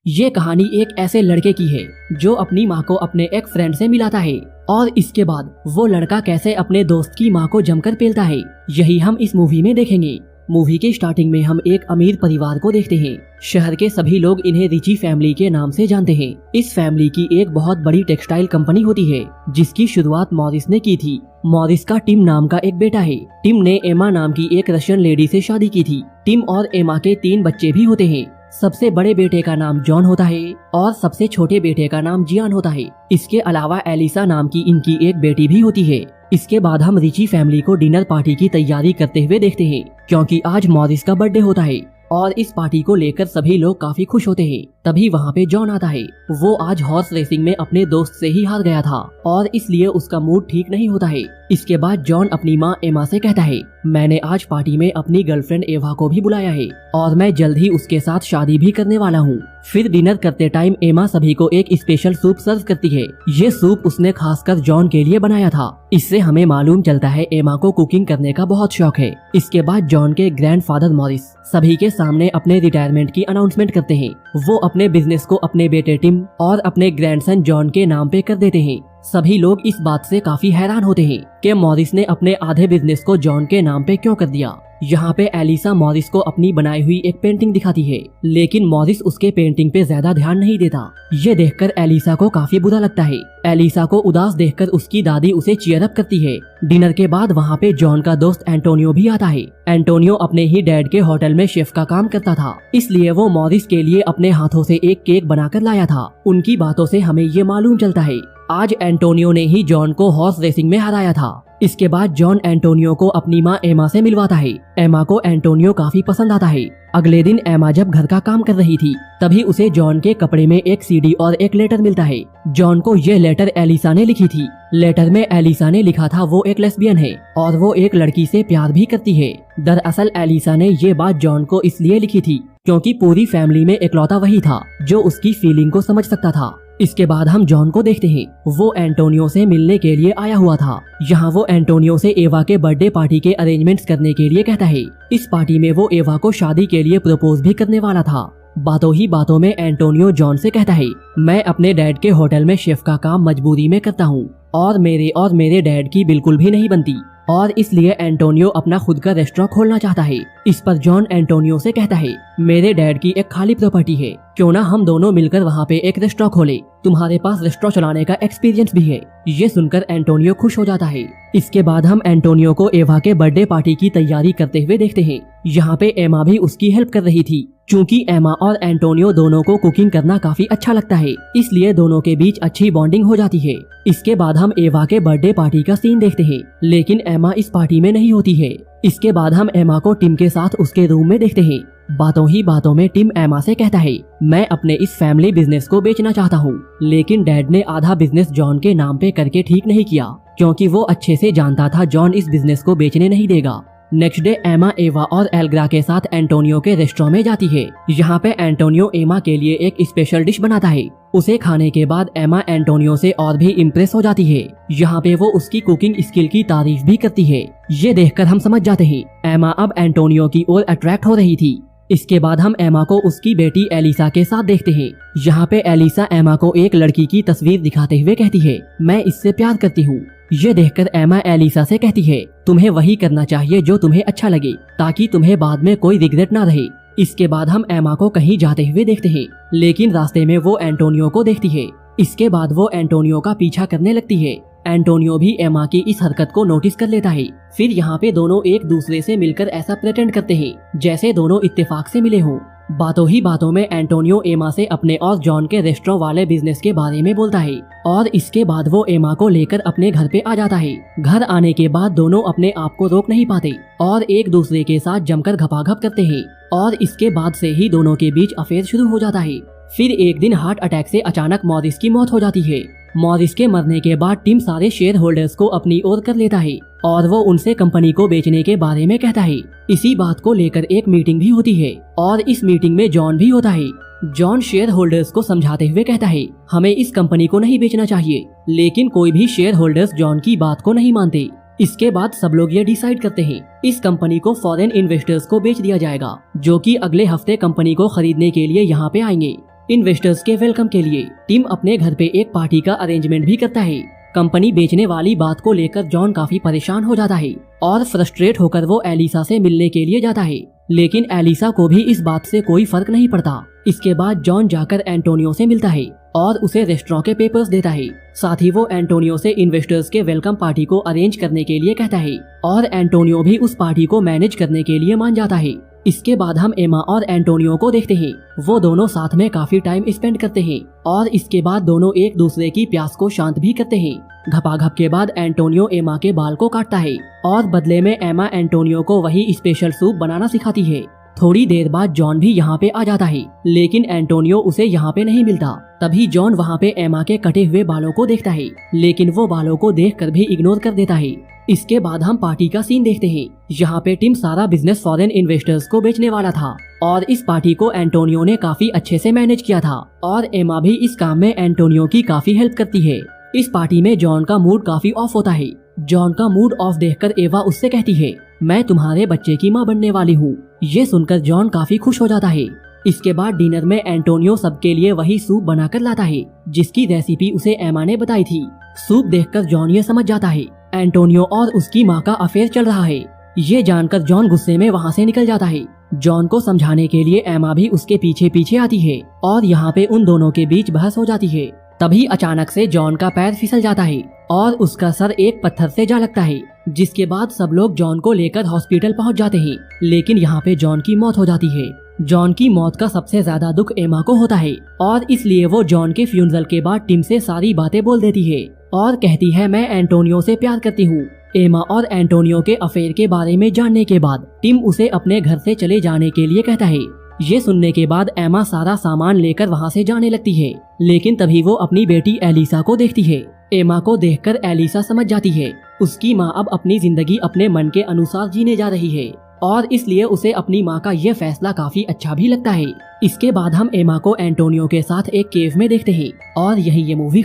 ये कहानी एक ऐसे लड़के की है जो अपनी माँ को अपने एक फ्रेंड से मिलाता है और इसके बाद वो लड़का कैसे अपने दोस्त की माँ को जमकर पेलता है, यही हम इस मूवी में देखेंगे। मूवी के स्टार्टिंग में हम एक अमीर परिवार को देखते हैं। शहर के सभी लोग इन्हें रिची फैमिली के नाम से जानते हैं। इस फैमिली की एक बहुत बड़ी टेक्सटाइल कंपनी होती है जिसकी शुरुआत मॉरिस ने की थी। मॉरिस का टिम नाम का एक बेटा है। टिम ने एमा नाम की एक रशियन लेडी से शादी की थी। टिम और एमा के 3 बच्चे भी होते हैं। सबसे बड़े बेटे का नाम जॉन होता है और सबसे छोटे बेटे का नाम जियान होता है। इसके अलावा एलिसा नाम की इनकी एक बेटी भी होती है। इसके बाद हम रिची फैमिली को डिनर पार्टी की तैयारी करते हुए देखते हैं क्योंकि आज मॉरिस का बर्थडे होता है और इस पार्टी को लेकर सभी लोग काफी खुश होते हैं। तभी वहाँ पे जॉन आता है। वो आज हॉर्स रेसिंग में अपने दोस्त से ही हार गया था और इसलिए उसका मूड ठीक नहीं होता है। इसके बाद जॉन अपनी माँ एमा से कहता है, मैंने आज पार्टी में अपनी गर्लफ्रेंड एवा को भी बुलाया है और मैं जल्द ही उसके साथ शादी भी करने वाला हूँ। फिर डिनर करते टाइम एमा सभी को एक स्पेशल सूप सर्व करती है। ये सूप उसने खासकर जॉन के लिए बनाया था। इससे हमें मालूम चलता है एमा को कुकिंग करने का बहुत शौक है। इसके बाद जॉन के ग्रैंडफादर मॉरिस सभी के सामने अपने रिटायरमेंट की अनाउंसमेंट करते हैं। वो अपने बिजनेस को अपने बेटे टिम और अपने ग्रैंडसन जॉन के नाम पे कर देते हैं। सभी लोग इस बात से काफी हैरान होते हैं कि मॉरिस ने अपने आधे बिजनेस को जॉन के नाम पे क्यों कर दिया। यहाँ पे एलिसा मॉरिस को अपनी बनाई हुई एक पेंटिंग दिखाती है, लेकिन मॉरिस उसके पेंटिंग पे ज्यादा ध्यान नहीं देता। ये देखकर एलिसा को काफी बुरा लगता है। एलिसा को उदास देखकर उसकी दादी उसे चीयर अप करती है। डिनर के बाद वहाँ पे जॉन का दोस्त एंटोनियो भी आता है। एंटोनियो अपने ही डैड के होटल में शेफ का काम करता था, इसलिए वो मॉरिस के लिए अपने हाथों से एक केक बनाकर लाया था। उनकी बातों से हमें ये मालूम चलता है आज एंटोनियो ने ही जॉन को हॉर्स रेसिंग में हराया था। इसके बाद जॉन एंटोनियो को अपनी माँ एमा से मिलवाता है। एमा को एंटोनियो काफी पसंद आता है। अगले दिन एमा जब घर का काम कर रही थी तभी उसे जॉन के कपड़े में एक सीडी और एक लेटर मिलता है। जॉन को ये लेटर एलिसा ने लिखी थी। लेटर में एलिसा ने लिखा था वो एक लेस्बियन है और वो एक लड़की से प्यार भी करती है। दरअसल एलिसा ने ये बात जॉन को इसलिए लिखी थी क्योंकि पूरी फैमिली में इकलौता वही था जो उसकी फीलिंग को समझ सकता था। इसके बाद हम जॉन को देखते हैं। वो एंटोनियो से मिलने के लिए आया हुआ था। यहाँ वो एंटोनियो से एवा के बर्थडे पार्टी के अरेंजमेंट्स करने के लिए कहता है। इस पार्टी में वो एवा को शादी के लिए प्रपोज भी करने वाला था। बातों ही बातों में एंटोनियो जॉन से कहता है, मैं अपने डैड के होटल में शेफ का काम मजबूरी में करता हूँ और मेरे डैड की बिल्कुल भी नहीं बनती और इसलिए एंटोनियो अपना खुद का रेस्टोरेंट खोलना चाहता है। इस पर जॉन एंटोनियो से कहता है, मेरे डैड की एक खाली प्रॉपर्टी है, क्यों ना हम दोनों मिलकर वहाँ पे एक रेस्टोरेंट खोले, तुम्हारे पास रेस्टोरेंट चलाने का एक्सपीरियंस भी है। ये सुनकर एंटोनियो खुश हो जाता है। इसके बाद हम एंटोनियो को एवा के बर्थडे पार्टी की तैयारी करते हुए देखते हैं। यहाँ पे एमा भी उसकी हेल्प कर रही थी। चूँकि एमा और एंटोनियो दोनों को कुकिंग करना काफी अच्छा लगता है, इसलिए दोनों के बीच अच्छी बॉन्डिंग हो जाती है। इसके बाद हम एवा के बर्थडे पार्टी का सीन देखते हैं, लेकिन एमा इस पार्टी में नहीं होती है। इसके बाद हम एमा को टिम के साथ उसके रूम में देखते हैं। बातों ही बातों में टिम एमा से कहता है, मैं अपने इस फैमिली बिजनेस को बेचना चाहता हूँ, लेकिन डैड ने आधा बिजनेस जॉन के नाम पे करके ठीक नहीं किया क्योंकि वो अच्छे से जानता था जॉन इस बिजनेस को बेचने नहीं देगा। नेक्स्ट डे एमा एवा और एल्ग्रा के साथ एंटोनियो के रेस्टोरेंट में जाती है। यहाँ पे एंटोनियो एमा के लिए एक स्पेशल डिश बनाता है। उसे खाने के बाद एमा एंटोनियो से और भी इम्प्रेस हो जाती है। यहाँ पे वो उसकी कुकिंग स्किल की तारीफ भी करती है। ये देखकर हम समझ जाते हैं एमा अब एंटोनियो की ओर अट्रैक्ट हो रही थी। इसके बाद हम एमा को उसकी बेटी एलिसा के साथ देखते हैं। यहाँ पे एलिसा एमा को एक लड़की की तस्वीर दिखाते हुए कहती है, मैं इससे प्यार करती हूँ। ये देखकर एमा एलिसा से कहती है, तुम्हें वही करना चाहिए जो तुम्हें अच्छा लगे ताकि तुम्हें बाद में कोई रिग्रेट ना रहे। इसके बाद हम एमा को कहीं जाते हुए देखते हैं, लेकिन रास्ते में वो एंटोनियो को देखती है। इसके बाद वो एंटोनियो का पीछा करने लगती है। एंटोनियो भी एमा की इस हरकत को नोटिस कर लेता है। फिर यहाँ पे दोनों एक दूसरे से मिलकर ऐसा प्रेटेंड करते हैं जैसे दोनों इत्तेफाक से मिले हों। बातों ही बातों में एंटोनियो एमा से अपने और जॉन के रेस्टोरेंट वाले बिजनेस के बारे में बोलता है और इसके बाद वो एमा को लेकर अपने घर पे आ जाता है। घर आने के बाद दोनों अपने आप को रोक नहीं पाते और एक दूसरे के साथ जमकर घपाघप करते हैं और इसके बाद से ही दोनों के बीच अफेयर शुरू हो जाता है। फिर एक दिन हार्ट अटैक से अचानक मॉरिस की मौत हो जाती है। मॉरिस के मरने के बाद टिम सारे शेयर होल्डर्स को अपनी ओर कर लेता है और वो उनसे कंपनी को बेचने के बारे में कहता है। इसी बात को लेकर एक मीटिंग भी होती है और इस मीटिंग में जॉन भी होता है। जॉन शेयर होल्डर्स को समझाते हुए कहता है, हमें इस कंपनी को नहीं बेचना चाहिए, लेकिन कोई भी शेयर होल्डर्स जॉन की बात को नहीं मानते। इसके बाद सब लोग ये डिसाइड करते हैं इस कंपनी को फॉरेन इन्वेस्टर्स को बेच दिया जाएगा जो कि अगले हफ्ते कंपनी को खरीदने के लिए यहाँ पे आएंगे। इन्वेस्टर्स के वेलकम के लिए टिम अपने घर पे एक पार्टी का अरेंजमेंट भी करता है। कंपनी बेचने वाली बात को लेकर जॉन काफी परेशान हो जाता है और फ्रस्ट्रेट होकर वो एलिसा से मिलने के लिए जाता है, लेकिन एलिसा को भी इस बात से कोई फर्क नहीं पड़ता। इसके बाद जॉन जाकर एंटोनियो से मिलता है और उसे रेस्टोरेंट के पेपर्स देता है। साथ ही वो एंटोनियो से इन्वेस्टर्स के वेलकम पार्टी को अरेंज करने के लिए कहता है और एंटोनियो भी उस पार्टी को मैनेज करने के लिए मान जाता है। इसके बाद हम एमा और एंटोनियो को देखते हैं। वो दोनों साथ में काफी टाइम स्पेंड करते हैं और इसके बाद दोनों एक दूसरे की प्यास को शांत भी करते हैं। घपाघप के बाद एंटोनियो एमा के बाल को काटता है और बदले में एमा एंटोनियो को वही स्पेशल सूप बनाना सिखाती है। थोड़ी देर बाद जॉन भी यहाँ पे आ जाता है, लेकिन एंटोनियो उसे यहाँ पे नहीं मिलता। तभी जॉन वहाँ पे एमा के कटे हुए बालों को देखता है, लेकिन वो बालों को देखकर भी इग्नोर कर देता है। इसके बाद हम पार्टी का सीन देखते हैं। यहाँ पे टिम सारा बिजनेस फॉरेन इन्वेस्टर्स को बेचने वाला था और इस पार्टी को एंटोनियो ने काफी अच्छे से मैनेज किया था और एमा भी इस काम में एंटोनियो की काफी हेल्प करती है। इस पार्टी में जॉन का मूड काफी ऑफ होता है। जॉन का मूड ऑफ देखकर एवा उससे कहती है, मैं तुम्हारे बच्चे की माँ बनने वाली हूँ। ये सुनकर जॉन काफी खुश हो जाता है। इसके बाद डिनर में एंटोनियो सबके लिए वही सूप बनाकर लाता है जिसकी रेसिपी उसे एमा ने बताई थी। सूप देखकर जॉन ये समझ जाता है एंटोनियो और उसकी माँ का अफेयर चल रहा है। ये जानकर जॉन गुस्से में वहाँ से निकल जाता है। जॉन को समझाने के लिए एमा भी उसके पीछे पीछे आती है और यहाँ पे उन दोनों के बीच बहस हो जाती है। तभी अचानक से जॉन का पैर फिसल जाता है और उसका सर एक पत्थर से जा लगता है, जिसके बाद सब लोग जॉन को लेकर हॉस्पिटल पहुंच जाते हैं। लेकिन यहाँ पे जॉन की मौत हो जाती है। जॉन की मौत का सबसे ज्यादा दुख एमा को होता है और इसलिए वो जॉन के फ्यूनरल के बाद टिम से सारी बातें बोल देती है और कहती है, मैं एंटोनियो से प्यार करती हूँ। एमा और एंटोनियो के अफेयर के बारे में जानने के बाद टिम उसे अपने घर से चले जाने के लिए कहता है। ये सुनने के बाद एमा सारा सामान लेकर वहाँ से जाने लगती है, लेकिन तभी वो अपनी बेटी एलिसा को देखती है। एमा को देखकर एलिसा समझ जाती है उसकी माँ अब अपनी जिंदगी अपने मन के अनुसार जीने जा रही है और इसलिए उसे अपनी माँ का ये फैसला काफी अच्छा भी लगता है। इसके बाद हम एमा को एंटोनियो के साथ एक केव में देखते हैं और यही ये मूवी